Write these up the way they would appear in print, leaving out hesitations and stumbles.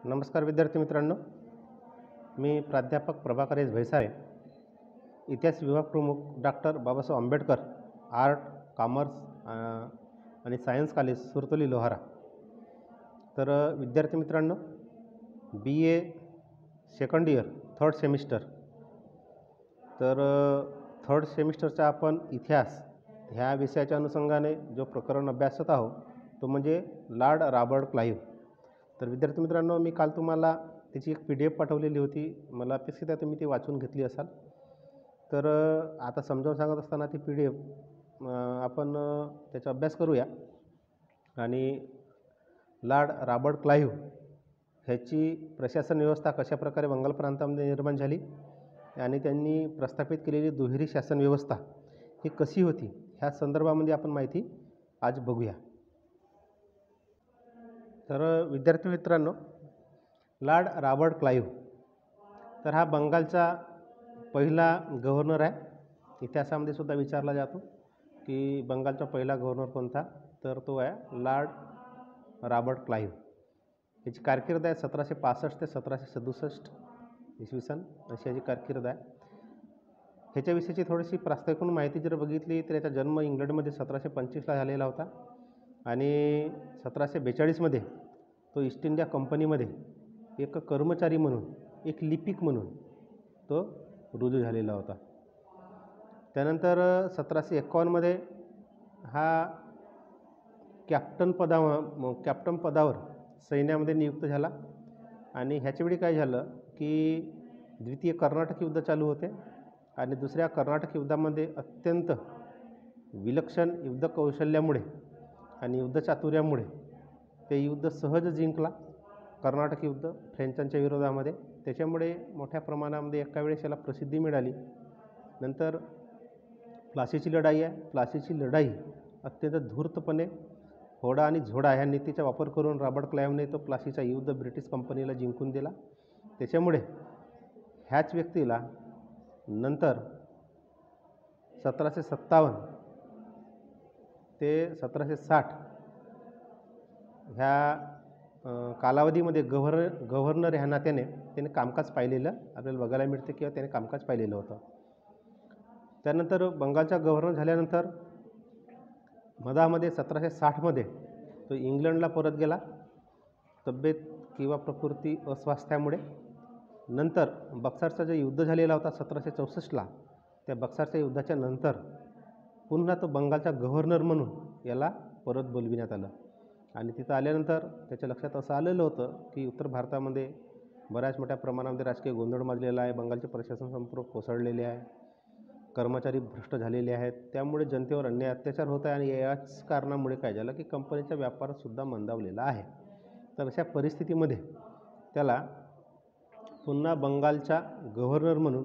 नमस्कार विद्यार्थी मित्रांनो, मी प्राध्यापक प्रभाकर एस भैसाळे, इतिहास विभाग प्रमुख doctor Babasaheb Ambedkar art, commerce आणि सायन्स कॉलेज सुरतोली लोहारा. तर विद्यार्थी मित्रांनो, BA second year third semester. तर थर्ड सेमिस्टरचा आपण इतिहास ह्या विषयाच्या अनुषंगाने जो प्रकरण अभ्यासत आहोत तो म्हणजे लॉर्ड रॉबर्ट क्लाइव्ह. तर विद्यार्थी मित्रांनो, मी काल तुम्हाला त्याची एक PDF पाठवलेली होती. मला अपेक्षित आहे तुम्ही ती वाचून घेतली असाल. तर आता समजावून सांगत असताना ती PDF आपण त्याचा अभ्यास करूया. आणि लॉर्ड रॉबर्ट क्लाइव्ह ह्याची प्रशासन व्यवस्था कशाप्रकारे बंगाल प्रांतामध्ये निर्माण झाली आणि त्यांनी प्रस्थापित केलेली दुहेरी शासन व्यवस्था ही कशी होती, ह्या संदर्भामध्ये आपण माहिती आज बघूया. तर विद्यार्थी मित्रांनो, लॉर्ड रॉबर्ट क्लाइव्ह तर हा बंगालचा पहिला गव्हर्नर आहे. इतिहासामध्ये सुद्धा विचारला जातो की बंगालचा पहिला गव्हर्नर कोणता, तर तो आहे लॉर्ड रॉबर्ट क्लाइव्ह. याची कारकीर्द आहे 1765 ते 1767 इसवी सन अशी याची कारकीर्द आहे. ह्याच्याविषयीची थोडीशी प्रास्ताविक माहिती जर बघितली तर याचा जन्म इंग्लंडमध्ये 1725ला झालेला होता आणि 1742मध्ये तो ईस्ट इंडिया कंपनीमध्ये एक कर्मचारी म्हणून, एक लिपिक म्हणून तो रुजू झालेला होता. त्यानंतर 1751मध्ये हा कॅप्टन पदावर सैन्यामध्ये नियुक्त झाला. आणि ह्याच्यावेळी काय झालं की द्वितीय कर्नाटक युद्ध चालू होते आणि दुसऱ्या कर्नाटक युद्धामध्ये अत्यंत विलक्षण युद्ध कौशल्यामुळे आणि युद्धचातुर्यामुळे ते युद्ध सहज जिंकला, कर्नाटक युद्ध फ्रेंचांच्या विरोधामध्ये. त्याच्यामुळे मोठ्या प्रमाणामध्ये एका वेळेस याला प्रसिद्धी मिळाली. नंतर प्लासीची लढाई आहे. प्लासीची लढाई अत्यंत धूर्तपणे होडा आणि झोडा ह्या नीतीचा वापर करून रॉबर्ट क्लाइव्हने तो प्लासीचा युद्ध ब्रिटिश कंपनीला जिंकून दिला. त्याच्यामुळे ह्याच व्यक्तीला नंतर 1757 ते 1760 ह्या कालावधीमध्ये गव्हर्नर ह्या नात्याने त्याने कामकाज पाहिलेलं आपल्याला बघायला मिळते किंवा त्याने कामकाज पाहिलेलं होतं. त्यानंतर बंगालचा गव्हर्नर झाल्यानंतर मधामध्ये 1760मध्ये तो इंग्लंडला परत गेला तब्येत किंवा प्रकृती अस्वास्थ्यामुळे. नंतर बक्सरचा जो युद्ध झालेला होता 1764ला, त्या बक्सरच्या युद्धाच्या नंतर पुन्हा तो बंगालचा गव्हर्नर म्हणून याला परत बोलविण्यात आलं. आणि तिथं आल्यानंतर त्याच्या लक्षात असं आलेलं होतं की उत्तर भारतामध्ये बऱ्याच मोठ्या प्रमाणामध्ये राजकीय गोंधळ माजलेला आहे, बंगालचे प्रशासन संपूर्ण कोसळलेले आहे, कर्मचारी भ्रष्ट झालेले आहेत, त्यामुळे जनतेवर अन्याय अत्याचार होत आहे आणि याच कारणामुळे काय झालं की कंपनीचा व्यापारसुद्धा मंदावलेला आहे. तर अशा परिस्थितीमध्ये त्याला पुन्हा बंगालचा गव्हर्नर म्हणून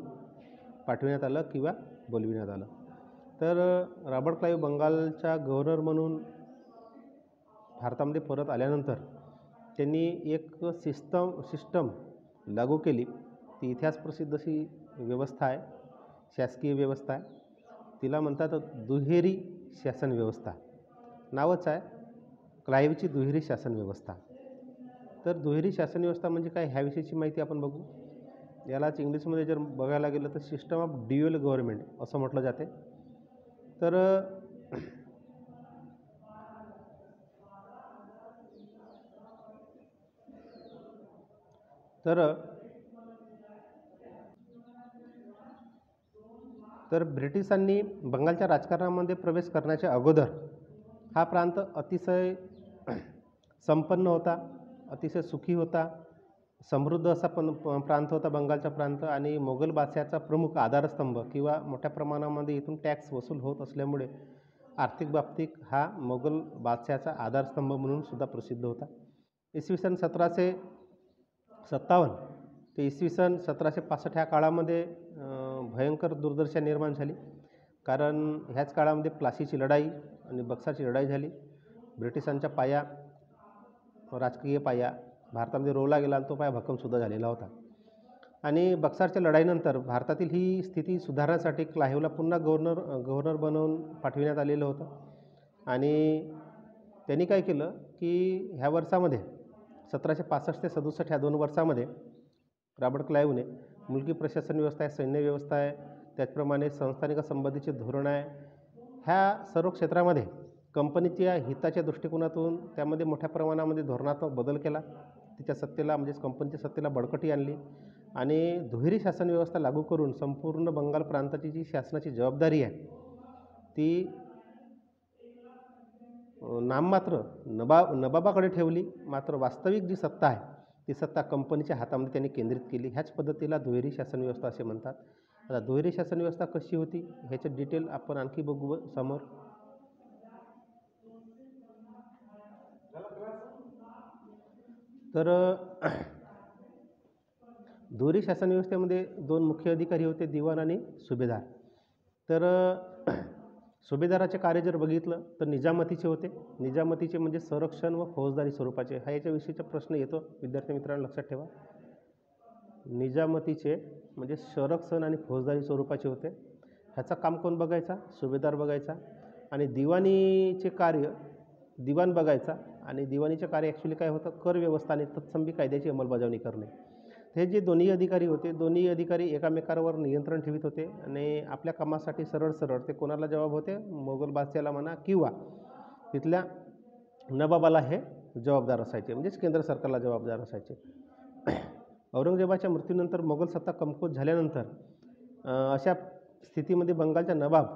पाठविण्यात आलं किंवा बोलविण्यात आलं. तर रॉबर्ट क्लाइव्ह बंगालचा गव्हर्नर म्हणून भारतामध्ये परत आल्यानंतर त्यांनी एक सिस्टम लागू केली. ती इतिहास प्रसिद्ध अशी व्यवस्था आहे, शासकीय व्यवस्था आहे. तिला म्हणतात दुहेरी शासन व्यवस्था. नावच आहे क्लाइव्हची दुहेरी शासन व्यवस्था. तर दुहेरी शासन व्यवस्था म्हणजे काय, ह्याविषयीची माहिती आपण बघू. यालाच इंग्लिशमध्ये जर बघायला गेलं तर सिस्टम ऑफ ड्युअल गव्हर्नमेंट असं म्हटलं जाते. तर ब्रिटिशांनी बंगालच्या राजकारणामध्ये प्रवेश करण्याच्या अगोदर हा प्रांत अतिशय संपन्न होता, अतिशय सुखी होता, समृद्ध असा प्रांत होता बंगालचा प्रांत. आणि मोगल बादशहाचा प्रमुख आधारस्तंभ किंवा मोठ्या प्रमाणामध्ये इथून टॅक्स वसूल होत असल्यामुळे आर्थिक बाबतीत हा मोगल बादशहाचा आधारस्तंभ म्हणून सुद्धा प्रसिद्ध होता. इसवी सन 1757 ते इसवी सन 1765 ह्या काळामध्ये भयंकर दुर्दशा निर्माण झाली. कारण ह्याच काळामध्ये प्लासीची लढाई आणि बक्सरची लढाई झाली. ब्रिटिशांचा पाया, राजकीय पाया भारतामध्ये रोवला गेला आणि तो पाया भक्कमसुद्धा झालेला होता. आणि बक्सरच्या लढाईनंतर भारतातील ही स्थिती सुधारण्यासाठी क्लाइव्हला पुन्हा गव्हर्नर बनवून पाठविण्यात आलेलं होतं. आणि त्यांनी काय केलं की ह्या वर्षामध्ये 1765 ते 67 ह्या 2 वर्षामध्ये रॉबर्ट क्लाईव्हने मुलकी प्रशासन व्यवस्था आहे, सैन्य व्यवस्था आहे, त्याचप्रमाणे संस्थानिक संबंधीचे धोरण आहे, ह्या सर्व क्षेत्रामध्ये कंपनीच्या हिताच्या दृष्टिकोनातून त्यामध्ये मोठ्या प्रमाणामध्ये धोरणात्मक बदल केला. तिच्या सत्तेला म्हणजेच कंपनीच्या सत्तेला बळकटी आणली आणि दुहेरी शासन व्यवस्था लागू करून संपूर्ण बंगाल प्रांताची जी शासनाची जबाबदारी आहे ती नाममात्र नबाबाकडे ठेवली, मात्र वास्तविक जी सत्ता आहे ती सत्ता कंपनीच्या हातामध्ये त्यांनी केंद्रित केली. ह्याच पद्धतीला दुहेरी शासन व्यवस्था असे म्हणतात. आता दुहेरी शासन व्यवस्था कशी होती ह्याचे डिटेल आपण आणखी बघू समोर. तर दुहेरी शासन व्यवस्थेमध्ये 2 मुख्य अधिकारी होते, दिवाण आणि सुभेदार. तर सुभेदाराचे कार्य जर बघितलं तर निजामतीचे होते. निजामतीचे म्हणजे संरक्षण व फौजदारी स्वरूपाचे. हा याच्याविषयीचा प्रश्न येतो, विद्यार्थी मित्रांनो लक्षात ठेवा. निजामतीचे म्हणजे संरक्षण आणि फौजदारी स्वरूपाचे होते. ह्याचा काम कोण बघायचा? सुभेदार बघायचा. आणि दिवाणीचे कार्य दिवाण बघायचा. आणि दिवाणीचे कार्य ॲक्च्युली काय होतं? कर व्यवस्था आणि तत्संबी कायद्याची अंमलबजावणी करणे. हे जे दोन्ही अधिकारी होते, दोन्ही अधिकारी एकामेकांवर नियंत्रण ठेवित होते आणि आपल्या कामासाठी सरळ सरळ ते कोणाला जबाब होते? मोगल बादशाहाला म्हणा किंवा तिथल्या नवाबाला हे जबाबदार असायचे, म्हणजेच केंद्र सरकारला जबाबदार असायचे. औरंगजेबाच्या मृत्यूनंतर मोगल सत्ता कमकुवत झाल्यानंतर अशा स्थितीमध्ये बंगालचा नवाब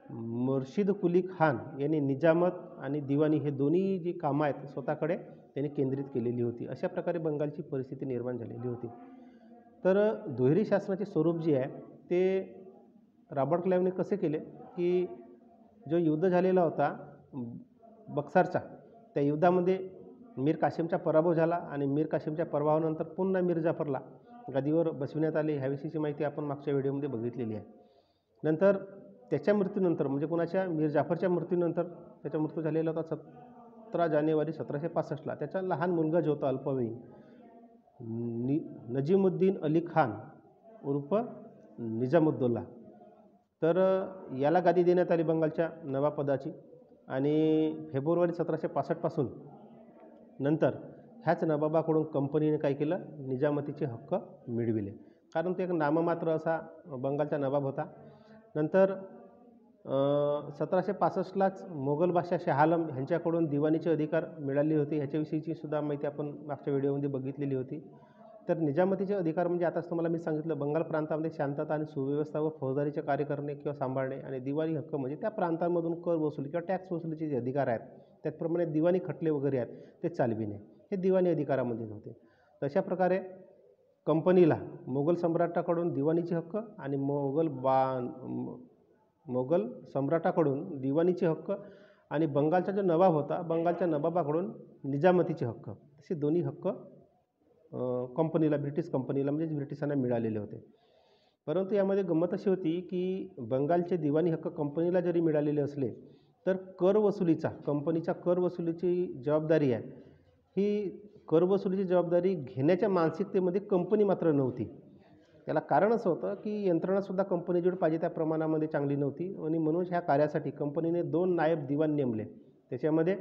मुर्शिद कुली खान यांनी निजामत आणि दिवाणी हे दोन्ही जी कामं आहेत स्वतःकडे त्यांनी केंद्रित केलेली होती. अशा प्रकारे बंगालची परिस्थिती निर्माण झालेली होती. तर दुहेरी शासनाचे स्वरूप जे आहे ते रॉबर्ट क्लाईव्हने कसे केले की जो युद्ध झालेला होता बक्सारचा, त्या युद्धामध्ये मीर कासिमचा पराभव झाला आणि मीर कासिमच्या पराभवानंतर पुन्हा मीर जाफरला गादीवर बसविण्यात आले. ह्याविषयीची माहिती आपण मागच्या व्हिडिओमध्ये बघितलेली आहे. नंतर त्याच्या मृत्यूनंतर म्हणजे कोणाच्या? मीर जाफरच्या मृत्यूनंतर, त्याचा मृत्यू झालेला होता 17 जानेवारी 1765ला. त्याचा लहान मुलगा जो होता अल्पवयीन नजीमुद्दीन अली खान उर्फ निजामुद्दौला, तर याला गादी देण्यात आली बंगालच्या नवाबपदाची. आणि फेब्रुवारी 1765 पासून नंतर ह्याच नवाबाकडून कंपनीने काय केलं? निजामतीचे हक्क मिळविले, कारण तो एक नाममात्र असा बंगालचा नवाब होता. नंतर 1765लाच मोगल बादशाह शाह आलम ह्यांच्याकडून दिवाणीचे अधिकार मिळाले होते. ह्याच्याविषयीची सुद्धा माहिती आपण मागच्या व्हिडिओमध्ये बघितलेली होती. तर निजामतीचे अधिकार म्हणजे आताच तुम्हाला मी सांगितलं, बंगाल प्रांतामध्ये शांतता आणि सुव्यवस्था व फौजदारीचे कार्य करणे किंवा सांभाळणे. आणि दिवाणी हक्क म्हणजे त्या प्रांतांमधून कर वसुली किंवा टॅक्स वसुलीचे जे अधिकार आहेत, त्याचप्रमाणे दिवाणी खटले वगैरे आहेत ते चालविणे, हे दिवाणी अधिकारामध्ये होते. तशा प्रकारे कंपनीला मोगल सम्राटाकडून दिवाणीचे हक्क आणि मोगल सम्राटाकडून दिवाणीचे हक्क आणि बंगालचा जो नवाब होता बंगालच्या नवाबाकडून निजामतीचे हक्क, असे दोन्ही हक्क कंपनीला, ब्रिटिश कंपनीला म्हणजे ब्रिटिशांना मिळालेले होते. परंतु यामध्ये गंमत अशी होती की बंगालचे दिवाणी हक्क कंपनीला जरी मिळालेले असले तर कर वसुलीचा, कंपनीच्या कर वसुलीची जबाबदारी आहे, ही कर वसुलीची जबाबदारी घेण्याच्या मानसिकतेमध्ये कंपनी मात्र नव्हती. त्याला कारण असं होतं की यंत्रणासुद्धा कंपनीजवळ पाहिजे त्या प्रमाणामध्ये चांगली नव्हती आणि म्हणून ह्या कार्यासाठी कंपनीने 2 नायब दिवाण नेमले. त्याच्यामध्ये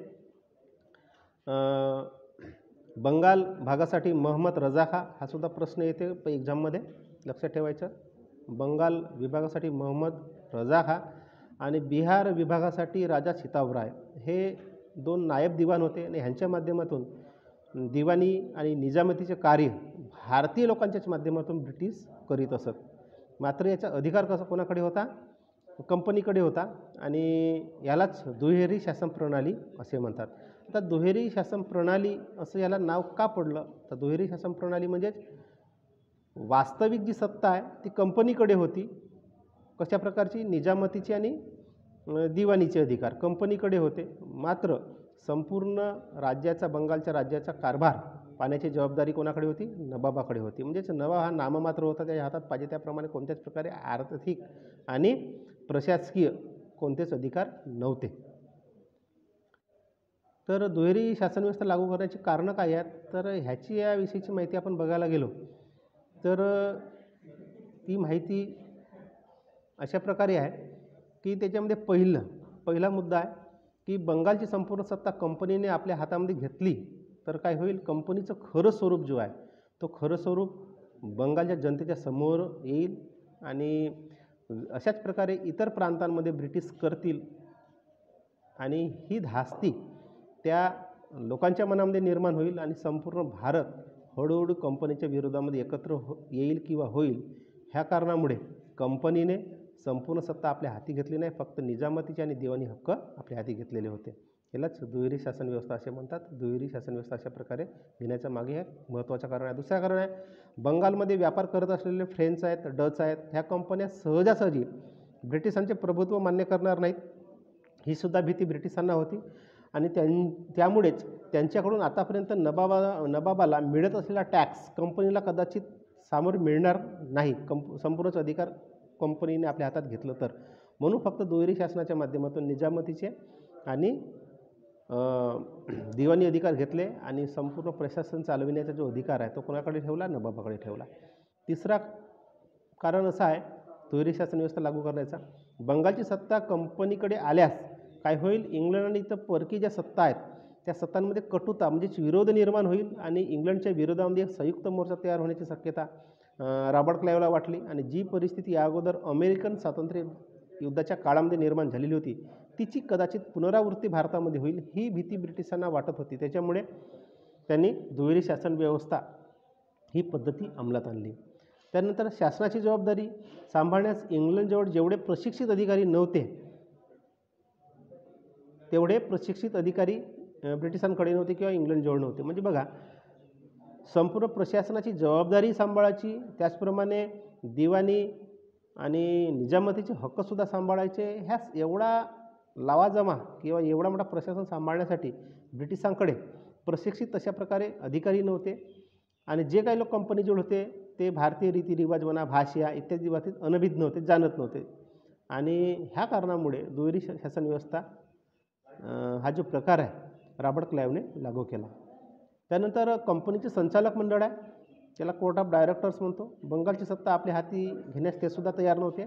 बंगाल भागासाठी महम्मद रजा खा, हा सुद्धा प्रश्न येते एक्झाममध्ये, लक्षात ठेवायचं. बंगाल विभागासाठी महम्मद रजा खा आणि बिहार विभागासाठी राजा सीतावराय हे 2 नायब दिवाण होते. आणि ह्यांच्या माध्यमातून दिवाणी आणि निजामतीचे कार्य भारतीय लोकांच्याच माध्यमातून ब्रिटिश करीत असत. मात्र याचा अधिकार कसा कोणाकडे होता? कंपनीकडे होता. आणि यालाच दुहेरी शासन प्रणाली असे म्हणतात. आता दुहेरी शासन प्रणाली असं याला नाव का पडलं? तर दुहेरी शासन प्रणाली म्हणजेच वास्तविक जी सत्ता आहे ती कंपनीकडे होती. कशा प्रकारची? निजामतीची आणि दिवाणीचे अधिकार कंपनीकडे होते, मात्र संपूर्ण राज्याचा, बंगालच्या राज्याचा कारभार पाण्याची जबाबदारी कोणाकडे होती? नवाबाकडे होती. म्हणजेच नवाब हा नाममात्र होता, त्याच्या हातात पाहिजे त्याप्रमाणे कोणत्याच प्रकारे आर्थिक आणि प्रशासकीय कोणतेच अधिकार नव्हते. तर दुहेरी शासन व्यवस्था लागू करण्याची कारणं काय आहेत? तर ह्याची याविषयीची माहिती आपण बघायला गेलो तर ती माहिती अशा प्रकारे आहे की त्याच्यामध्ये पहिला मुद्दा आहे की बंगालची संपूर्ण सत्ता कंपनीने आपल्या हातामध्ये घेतली तर काय होईल, कंपनीचं खरं स्वरूप जो आहे तो खरं स्वरूप बंगालच्या जनतेच्या समोर येईल आणि अशाच प्रकारे इतर प्रांतांमध्ये ब्रिटिश करतील आणि ही धास्ती त्या लोकांच्या मनामध्ये निर्माण होईल आणि संपूर्ण भारत हळूहळू कंपनीच्या विरोधामध्ये एकत्र येईल किंवा होईल. ह्या कारणामुळे कंपनीने संपूर्ण सत्ता आपल्या हाती घेतली नाही, फक्त निजामतीचे आणि दिवाणी हक्क आपल्या हाती घेतलेले होते. यालाच दुहेरी शासन व्यवस्था असे म्हणतात. दुहेरी शासन व्यवस्था अशा प्रकारे घेण्याच्या मागे एक महत्त्वाचं कारण आहे. दुसरं कारण आहे, बंगालमध्ये व्यापार करत असलेले फ्रेंच आहेत, डच आहेत, ह्या कंपन्या सहजासहजी ब्रिटिशांचे प्रभुत्व मान्य करणार नाहीत, ही सुद्धा भीती ब्रिटिशांना होती आणि त्यामुळेच त्यांच्याकडून आतापर्यंत नबाबाला मिळत असलेला टॅक्स कंपनीला कदाचित सामोरं मिळणार नाही. संपूर्णच अधिकार कंपनीने आपल्या हातात घेतलं तर, म्हणून फक्त दुहेरी शासनाच्या माध्यमातून निजामतीचे आणि दिवाणी अधिकार घेतले आणि संपूर्ण प्रशासन चालविण्याचा जो अधिकार आहे तो कोणाकडे ठेवला, नबाबाकडे ठेवला. तिसरा कारण असं आहे दुहेरी शासन व्यवस्था लागू करण्याचा, बंगालची सत्ता कंपनीकडे आल्यास काय होईल, इंग्लंड आणि इतर परकी ज्या सत्ता आहेत त्या सत्तांमध्ये कटुता म्हणजेच विरोध निर्माण होईल आणि इंग्लंडच्या विरोधामध्ये एक संयुक्त मोर्चा तयार होण्याची शक्यता रॉबर्ट क्लाइव्हला वाटली. आणि जी परिस्थिती या अगोदर अमेरिकन स्वातंत्र्य युद्धाच्या काळामध्ये निर्माण झालेली होती तिची कदाचित पुनरावृत्ती भारतामध्ये होईल, ही भीती ब्रिटिशांना वाटत होती. त्याच्यामुळे त्यांनी दुहेरी शासन व्यवस्था ही पद्धती अंमलात आणली. त्यानंतर शासनाची जबाबदारी सांभाळण्यास इंग्लंडजवळ जेवढे प्रशिक्षित अधिकारी नव्हते तेवढे प्रशिक्षित अधिकारी ब्रिटिशांकडे नव्हते किंवा इंग्लंडजवळ नव्हते. म्हणजे बघा, संपूर्ण प्रशासनाची जबाबदारी सांभाळायची, त्याचप्रमाणे दिवाणी आणि निजामतीचे हक्कसुद्धा सांभाळायचे. ह्या एवढा लावाजमा किंवा एवढा मोठा प्रशासन सांभाळण्यासाठी ब्रिटिशांकडे प्रशिक्षित अशा प्रकारे अधिकारी नव्हते आणि जे काही लोक कंपनीजवळ होते ते भारतीय रीतिरिवाज म्हणा, भाषा इत्यादी बाबतीत अनभिज्ञ होते, जाणत नव्हते. आणि ह्या कारणामुळे दुहेरी शासन व्यवस्था हा जो प्रकार आहे रॉबर्ट क्लाइव्हने लागू केला. त्यानंतर कंपनीचे संचालक मंडळ आहे, त्याला कोर्ट ऑफ डायरेक्टर्स म्हणतो. बंगालची सत्ता आपल्या हाती घेण्यास ते सुद्धा तयार नव्हते.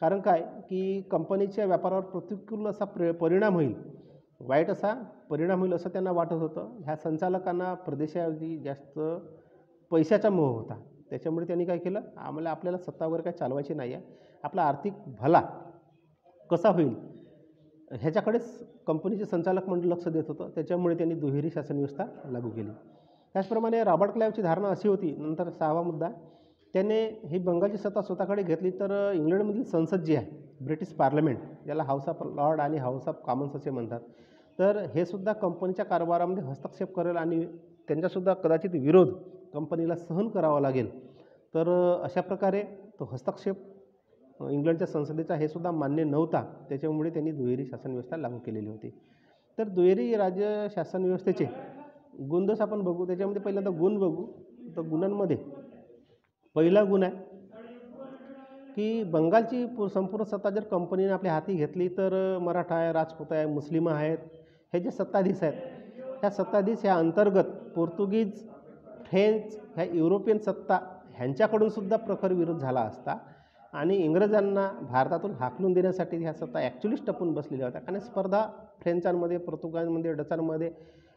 कारण काय की कंपनीच्या व्यापारावर प्रतिकूल असा परिणाम होईल, वाईट असा परिणाम होईल असं त्यांना वाटत होतं. ह्या संचालकांना प्रदेशाऐवजी जास्त पैशाचा मोह होता. त्याच्यामुळे त्यांनी काय केलं, आपल्याला सत्ता वगैरे काय चालवायची नाही आहे, आपला आर्थिक भला कसा होईल ह्याच्याकडेच कंपनीचे संचालक मंडळ लक्ष देत होतं. त्याच्यामुळे त्यांनी दुहेरी शासन व्यवस्था लागू केली. त्याचप्रमाणे रॉबर्ट क्लाइव्हची धारणा अशी होती, नंतर 6वा मुद्दा, त्याने ही बंगालची सत्ता स्वतःकडे घेतली तर इंग्लंडमधील संसद जी आहे, ब्रिटिश पार्लमेंट, ज्याला हाऊस ऑफ लॉर्ड आणि हाऊस ऑफ कॉमन्स असे म्हणतात, तर हे सुद्धा कंपनीच्या कारभारामध्ये हस्तक्षेप करेल आणि त्यांचासुद्धा कदाचित विरोध कंपनीला सहन करावा लागेल. तर अशा प्रकारे तो हस्तक्षेप इंग्लंडच्या संसदेचा हे सुद्धा मान्य नव्हता. त्याच्यामुळे त्यांनी दुहेरी शासन व्यवस्था लागू केलेली होती. तर दुहेरी राज्य शासन व्यवस्थेचे गुणदोष आपण बघू. त्याच्यामध्ये पहिल्यांदा गुण बघू. तर गुणांमध्ये पहिला गुण आहे की बंगालची संपूर्ण सत्ता जर कंपनीने आपल्या हाती घेतली तर मराठा आहे, राजपूत आहे, मुस्लिम आहेत, हे जे सत्ताधीश आहेत ह्या सत्ताधीश ह्या अंतर्गत पोर्तुगीज, फ्रेंच, ह्या युरोपियन सत्ता ह्यांच्याकडून सुद्धा प्रखर विरोध झाला असता आणि इंग्रजांना भारतातून हाकलून देण्यासाठी ह्या सत्ता ॲक्च्युलीच टपून बसलेल्या होत्या. कारण स्पर्धा फ्रेंचांमध्ये, पोर्तुगालमध्ये, डचांमध्ये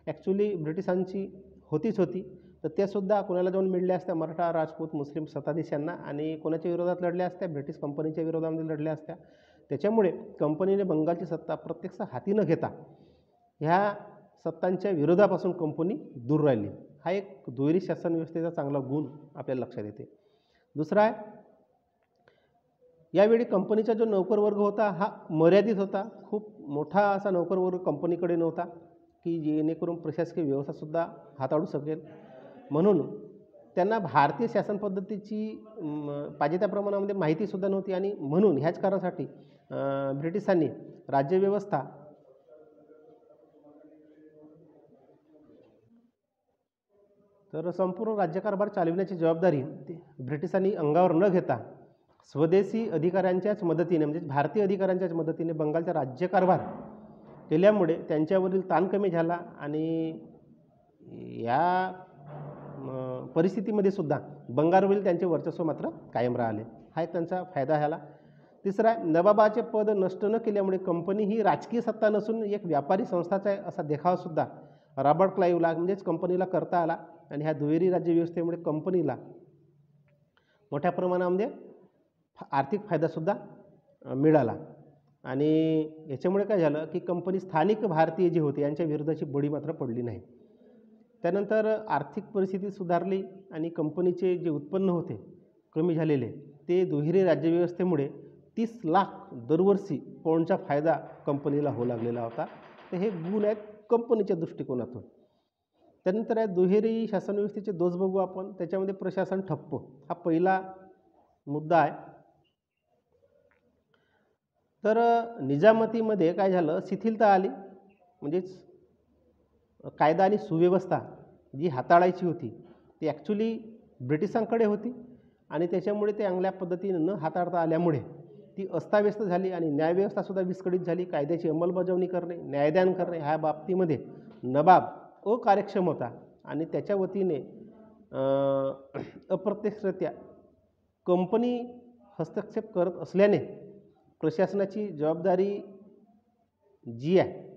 ॲक्च्युली ब्रिटिशांची होतीच होती. तर त्यासुद्धा कोणाला जाऊन मिळल्या असत्या, मराठा, राजपूत, मुस्लिम सत्ताधीशांना, आणि कोणाच्या विरोधात लढल्या असत्या, ब्रिटिश कंपनीच्या विरोधामध्ये लढल्या असत्या. त्याच्यामुळे कंपनीने बंगालची सत्ता प्रत्यक्ष हाती न घेता ह्या सत्तांच्या विरोधापासून कंपनी दूर राहिली. हा एक दुहेरी शासन व्यवस्थेचा चांगला गुण आपल्याला लक्षात येते. दुसरा आहे, यावेळी कंपनीचा जो नोकरवर्ग होता हा मर्यादित होता. खूप मोठा असा नोकरवर्ग कंपनीकडे नव्हता की जेणेकरून प्रशासकीय व्यवस्थासुद्धा हाताळू शकेल. म्हणून त्यांना भारतीय शासन पद्धतीची पाहिजे त्या प्रमाणामध्ये माहितीसुद्धा नव्हती आणि म्हणून ह्याच कारणासाठी ब्रिटिशांनी राज्यव्यवस्था तर संपूर्ण राज्यकारभार चालविण्याची जबाबदारी ब्रिटिशांनी अंगावर न घेता स्वदेशी अधिकाऱ्यांच्याच मदतीने म्हणजे भारतीय अधिकाऱ्यांच्याच मदतीने बंगालचा राज्यकारभार केल्यामुळे त्यांच्यावरील ताण कमी झाला आणि या परिस्थितीमध्ये सुद्धा बंगालवरील त्यांचे वर्चस्व मात्र कायम राहिले. हा एक त्यांचा फायदा झाला. तिसरा, नवाबाचे पद नष्ट न केल्यामुळे कंपनी ही राजकीय सत्ता नसून एक व्यापारी संस्थाचा आहे असा देखावासुद्धा रॉबर्ट क्लाईव्हला म्हणजेच कंपनीला करता आला आणि ह्या दुहेरी राज्यव्यवस्थेमुळे कंपनीला मोठ्या प्रमाणामध्ये आर्थिक फायदासुद्धा मिळाला. आणि याच्यामुळे काय झालं की कंपनी स्थानिक भारतीय जे होते यांच्या विरोधाची बळी मात्र पडली नाही. त्यानंतर आर्थिक परिस्थिती सुधारली आणि कंपनीचे जे उत्पन्न होते कमी झालेले ते दुहेरी राज्यव्यवस्थेमुळे 30 लाख दरवर्षी पौंडचा फायदा कंपनीला होऊ लागलेला होता. तर हे गुण आहेत कंपनीच्या दृष्टिकोनातून. त्यानंतर आहे दुहेरी शासनव्यवस्थेचे दोष बघू आपण. त्याच्यामध्ये प्रशासन ठप्प हा पहिला मुद्दा आहे. तर निजामतीमध्ये काय झालं, शिथिलता आली, म्हणजेच कायदा आणि सुव्यवस्था जी हाताळायची होती ती ॲक्च्युली ब्रिटिशांकडे होती आणि त्याच्यामुळे ते चांगल्या पद्धतीने न हाताळता आल्यामुळे ती अस्ताव्यस्त झाली आणि न्यायव्यवस्थासुद्धा विस्कळीत झाली. कायद्याची अंमलबजावणी करणे, न्यायदान करणे ह्या बाबतीमध्ये नवाब अकार्यक्षम होता आणि त्याच्या वतीने अप्रत्यक्षरित्या कंपनी हस्तक्षेप करत असल्याने प्रशासनाची जबाबदारी जी आहे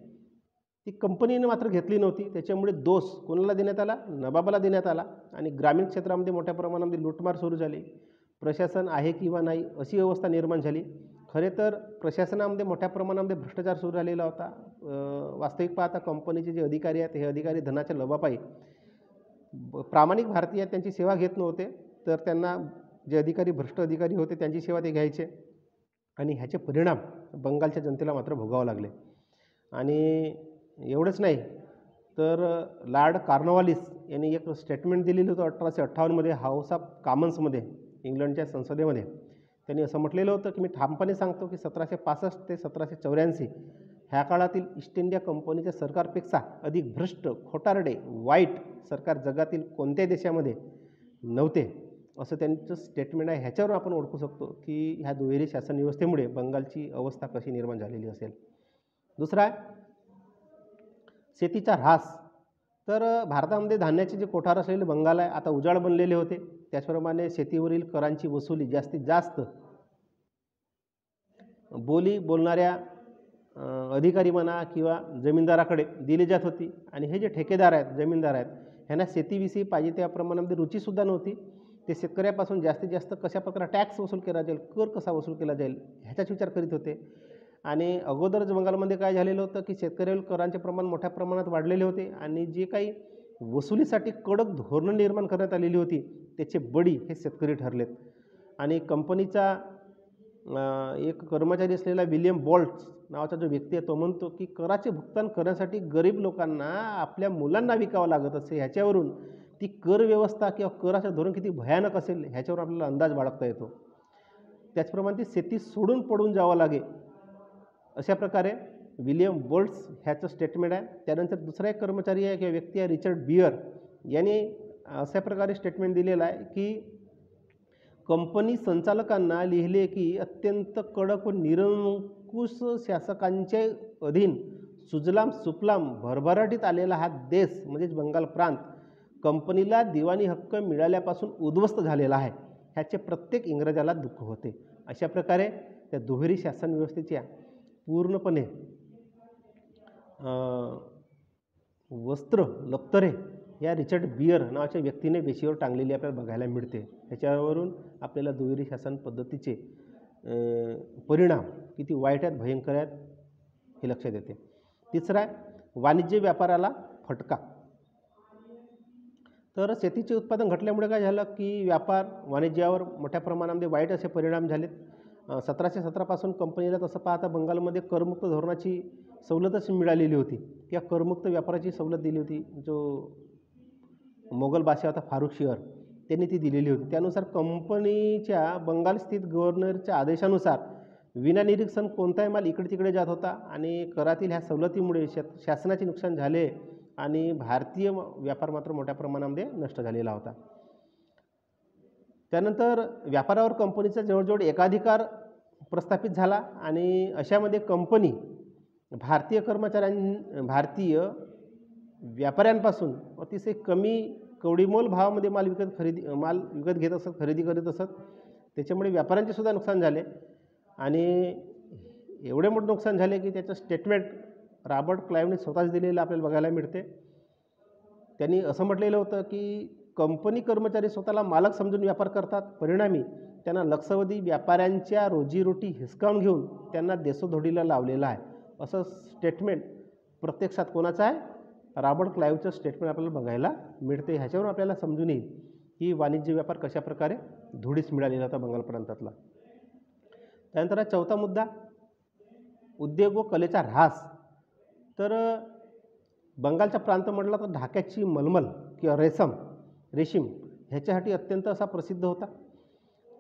ती कंपनीने मात्र घेतली नव्हती. त्याच्यामुळे दोष कोणाला देण्यात आला, नवाबाला देण्यात आला आणि ग्रामीण क्षेत्रामध्ये मोठ्या प्रमाणामध्ये लूटमार सुरू झाली. प्रशासन आहे किंवा नाही अशी अवस्था निर्माण झाली. खरे तर प्रशासनामध्ये मोठ्या प्रमाणामध्ये भ्रष्टाचार सुरू झालेला होता. वास्तविक पाहता कंपनीचे जे अधिकारी आहेत हे अधिकारी धनाच्या लोभापायी प्रामाणिक भारतीय आहेत त्यांची सेवा घेत नव्हते, तर त्यांना जे अधिकारी भ्रष्ट अधिकारी होते त्यांची सेवा ते घ्यायचे आणि ह्याचे परिणाम बंगालच्या जनतेला मात्र भोगावे लागले. आणि एवढंच नाही तर लॉर्ड कॉर्नवालिस यांनी एक स्टेटमेंट दिलेलं होतं 1858मध्ये हाऊस ऑफ कॉमन्समध्ये, इंग्लंडच्या संसदेमध्ये. त्यांनी असं म्हटलेलं होतं की मी ठामपणे सांगतो की 1765 ते 1784 ह्या काळातील ईस्ट इंडिया कंपनीच्या सरकारपेक्षा अधिक भ्रष्ट, खोटारडे, वाईट सरकार जगातील कोणत्याही देशामध्ये नव्हते, असं त्यांचं स्टेटमेंट आहे. ह्याच्यावरून आपण ओळखू शकतो की ह्या दुहेरी शासन व्यवस्थेमुळे बंगालची अवस्था कशी निर्माण झालेली असेल. दुसरा आहे शेतीचा ऱ्हास. तर भारतामध्ये धान्याचे जे कोठार असलेले बंगाल आहे आता उजाड बनलेले होते. त्याचप्रमाणे शेतीवरील करांची वसुली जास्तीत जास्त बोली बोलणाऱ्या अधिकारी म्हणा किंवा जमीनदाराकडे दिली जात होती आणि हे जे ठेकेदार आहेत, जमीनदार आहेत, ह्यांना शेतीविषयी पाहिजे त्या प्रमाणामध्ये रुचीसुद्धा नव्हती. ते शेतकऱ्यापासून जास्तीत जास्त कशा प्रकारे टॅक्स वसूल केला जाईल, कर कसा वसूल केला जाईल ह्याचाच विचार करीत होते. आणि अगोदरच बंगालमध्ये काय झालेलं होतं की शेतकऱ्यावर करांचे प्रमाण मोठ्या प्रमाणात वाढलेले होते आणि जे काही वसुलीसाठी कडक धोरणं निर्माण करण्यात आलेली होती त्याचे बळी हे शेतकरी ठरलेत. आणि कंपनीचा एक कर्मचारी असलेला विलियम बॉल्ट्स नावाचा जो व्यक्ती आहे तो म्हणतो की कराचे भुगतान करण्यासाठी गरीब लोकांना आपल्या मुलांना विकावं लागत असे. ह्याच्यावरून ती कर व्यवस्था किंवा कराचं धोरण किती भयानक असेल ह्याच्यावर आपल्याला अंदाज बाळगता येतो. त्याचप्रमाणे ती शेती सोडून पडून जावं लागे अशा प्रकारे विलियम बोल्ट्स ह्याचं स्टेटमेंट आहे. त्यानंतर दुसरा एक कर्मचारी आहे किंवा व्यक्ती आहे रिचर्ड बियर यांनी अशा प्रकारे स्टेटमेंट दिलेलं आहे की कंपनी संचालकांना लिहिले की अत्यंत कडक व निरंकुश शासकांचे अधीन सुजलाम सुफलाम भरभराटीत आलेला हा देश म्हणजेच बंगाल प्रांत कंपनीला दिवाणी हक्क मिळाल्यापासून उद्ध्वस्त झालेला आहे. ह्याचे प्रत्येक इंग्रजाला दुःख होते. अशा प्रकारे त्या दुहेरी शासन व्यवस्थेच्या पूर्णपणे वस्त्र लप्तरे या रिचर्ड बियर नावाच्या व्यक्तीने वेशीवर टांगलेली आपल्याला बघायला मिळते. ह्याच्यावरून आपल्याला दुहेरी शासन पद्धतीचे परिणाम किती वाईट आहेत, भयंकर आहेत हे लक्षात येते. तिसरा आहे वाणिज्य व्यापाराला फटका. तर शेतीचे उत्पादन घटल्यामुळे काय झालं की व्यापार वाणिज्यावर मोठ्या प्रमाणामध्ये वाईट असे परिणाम झालेत. 1717 पासून कंपनीला तसं पाहता बंगालमध्ये करमुक्त धोरणाची सवलतच मिळालेली होती किंवा करमुक्त व्यापाराची सवलत दिली होती. जो मोगल बादशाह होता फारुख शिअर त्यांनी ती दिलेली होती. त्यानुसार कंपनीच्या बंगाल स्थित गव्हर्नरच्या आदेशानुसार विना निरीक्षण कोणताही माल इकडे तिकडे जात होता आणि करातील ह्या सवलतीमुळे शासनाचे नुकसान झाले आणि भारतीय व्यापार मात्र मोठ्या प्रमाणामध्ये नष्ट झालेला होता. त्यानंतर व्यापारावर कंपनीचा जवळजवळ एकाधिकार प्रस्थापित झाला आणि अशामध्ये कंपनी भारतीय व्यापाऱ्यांपासून अतिशय कमी कवडीमोल भावामध्ये माल विकत घेत असत, खरेदी करत असत. त्याच्यामुळे व्यापाऱ्यांचे सुद्धा नुकसान झाले आणि एवढे मोठे नुकसान झाले की त्याचं स्टेटमेंट रॉबर्ट क्लाईव्हने स्वतःच दिलेलं आपल्याला बघायला मिळते. त्यांनी असं म्हटलेलं होतं की कंपनी कर्मचारी स्वतःला मालक समजून व्यापार करतात, परिणामी त्यांना लक्षावधी व्यापाऱ्यांच्या रोजीरोटी हिसकावून घेऊन त्यांना देशोधडीला लावलेलं आहे. असं स्टेटमेंट प्रत्यक्षात कोणाचं आहे? रॉबर्ट क्लाईव्हचं स्टेटमेंट आपल्याला बघायला मिळते. ह्याच्यावरून आपल्याला समजून येईल की वाणिज्य व्यापार कशाप्रकारे धुडीस मिळालेला होता बंगाल प्रांतातला. त्यानंतर हा चौथा मुद्दा, उद्योग व कलेचा ऱ्हास. तर बंगालचा प्रांत म्हटला तर ढाक्याची मलमल किंवा रेशीम ह्याच्यासाठी अत्यंत असा प्रसिद्ध होता.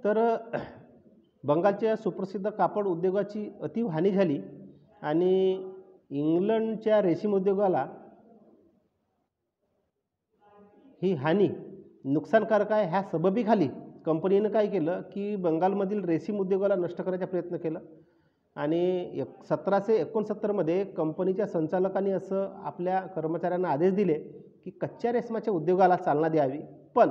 तर बंगालच्या सुप्रसिद्ध कापड उद्योगाची अति हानी झाली आणि इंग्लंडच्या रेशीम उद्योगाला ही हानी नुकसानकारक आहे ह्या सबबीखाली कंपनीनं काय केलं की बंगालमधील रेशीम उद्योगाला नष्ट करायचा प्रयत्न केला. आणि 1769मध्ये कंपनीच्या संचालकांनी असं आपल्या कर्मचाऱ्यांना आदेश दिले की कच्च्या रेशमाच्या उद्योगाला चालना द्यावी, पण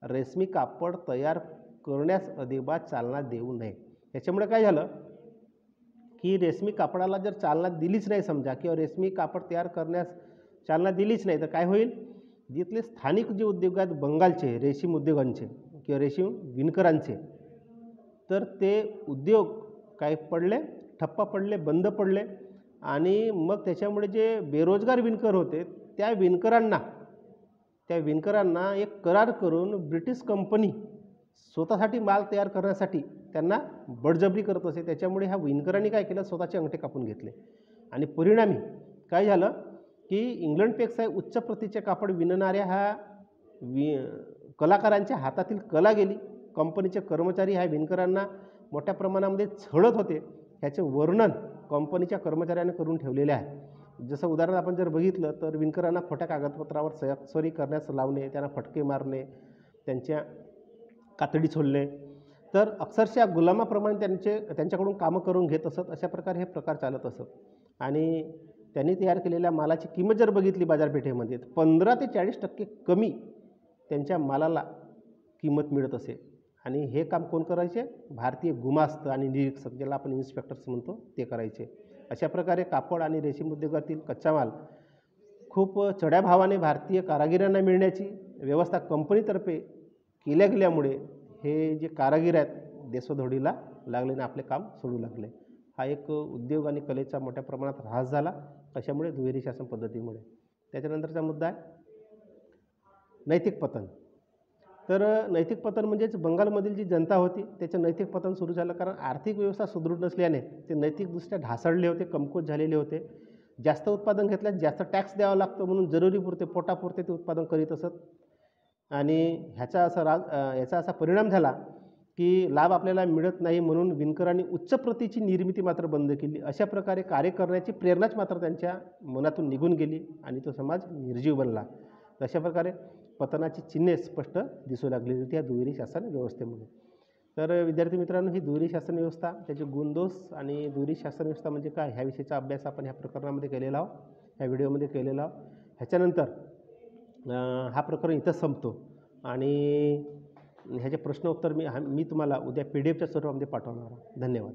रेशमी कापड तयार करण्यास अजिबात चालना देऊ नये. याच्यामुळे काय झालं की रेशमी कापडाला जर चालना दिलीच नाही समजा, किंवा रेशमी कापड तयार करण्यास चालना दिलीच नाही, तर काय होईल? जिथले स्थानिक जे उद्योग आहेत बंगालचे रेशीम उद्योगांचे किंवा रेशीम विणकरांचे, तर ते उद्योग काय पडले? ठप्प पडले, बंद पडले. आणि मग त्याच्यामुळे जे बेरोजगार विणकर होते त्या विणकरांना एक करार करून ब्रिटिश कंपनी स्वतःसाठी माल तयार करण्यासाठी त्यांना बळजबरी करत असे. त्याच्यामुळे ह्या विणकरांनी काय केलं? स्वतःचे अंगठे कापून घेतले. आणि परिणामी काय झालं की इंग्लंडपेक्षा उच्च प्रतीचे कापड विणणाऱ्या ह्या कलाकारांच्या हातातील कला गेली. कंपनीचे कर्मचारी ह्या विणकरांना मोठ्या प्रमाणामध्ये छळत होते. ह्याचे वर्णन कंपनीच्या कर्मचाऱ्यांनी करून ठेवलेले आहे. जसं उदाहरण आपण जर बघितलं तर विणकरांना खोट्या कागदपत्रावर स्वाक्षरी करण्यास लावणे, त्यांना फटके मारणे, त्यांच्या कातडी सोलणे, तर अक्षरशः गुलामाप्रमाणे त्यांच्याकडून कामं करून घेत असत. अशा प्रकारे हे प्रकार चालत असत. आणि त्यांनी तयार केलेल्या मालाची किंमत जर बघितली बाजारपेठेमध्ये 15 ते 40% कमी त्यांच्या मालाला किंमत मिळत असे. आणि हे काम कोण करायचे? भारतीय गुमास्त आणि निरीक्षक, ज्याला आपण इन्स्पेक्टर्स म्हणतो, ते करायचे. अशा प्रकारे कापड आणि रेशीम उद्योगातील कच्चा माल खूप चढ्या भावाने भारतीय कारागिरांना मिळण्याची व्यवस्था कंपनीतर्फे केल्या गेल्यामुळे हे जे कारागीर आहेत देशोधडीला लागले आणि आपले काम सोडू लागले. हा एक उद्योग आणि कलेचा मोठ्या प्रमाणात ऱ्हास झाला. कशामुळे? दुहेरी शासन पद्धतीमुळे. त्याच्यानंतरचा मुद्दा आहे नैतिक पतन. तर नैतिक पतन म्हणजेच बंगालमधील जी जनता होती त्याचं नैतिक पतन सुरू झालं. कारण आर्थिक व्यवस्था सुदृढ नसल्याने ते नैतिकदृष्ट्या ढासळले होते, कमकुवत झालेले होते. जास्त उत्पादन घेतल्यास जास्त टॅक्स द्यावा लागतो म्हणून जरुरीपुरते पोटापुरते ते उत्पादन करीत असत. आणि याचा असा परिणाम झाला की लाभ आपल्याला मिळत नाही म्हणून विणकरांनी उच्च प्रतीची निर्मिती मात्र बंद केली. अशा प्रकारे कार्य करण्याची प्रेरणाच मात्र त्यांच्या मनातून निघून गेली आणि तो समाज निर्जीव बनला. अशा प्रकारे पतनाची चिन्हे स्पष्ट दिसू लागली होती या दुहेरी शासन व्यवस्थेमुळे. तर विद्यार्थी मित्रांनो, ही दुहेरी शासन व्यवस्था, त्याचे गुणदोष आणि दुहेरी शासन व्यवस्था म्हणजे काय, ह्या विषयाचा अभ्यास आपण ह्या प्रकरणामध्ये केलेला आहोत, ह्या व्हिडिओमध्ये केलेला आहोत. ह्याच्यानंतर हा प्रकरण इथंच संपतो आणि ह्याचे प्रश्न उत्तर मी तुम्हाला उद्या PDF च्या स्वरूपामध्ये पाठवणार आहे. धन्यवाद.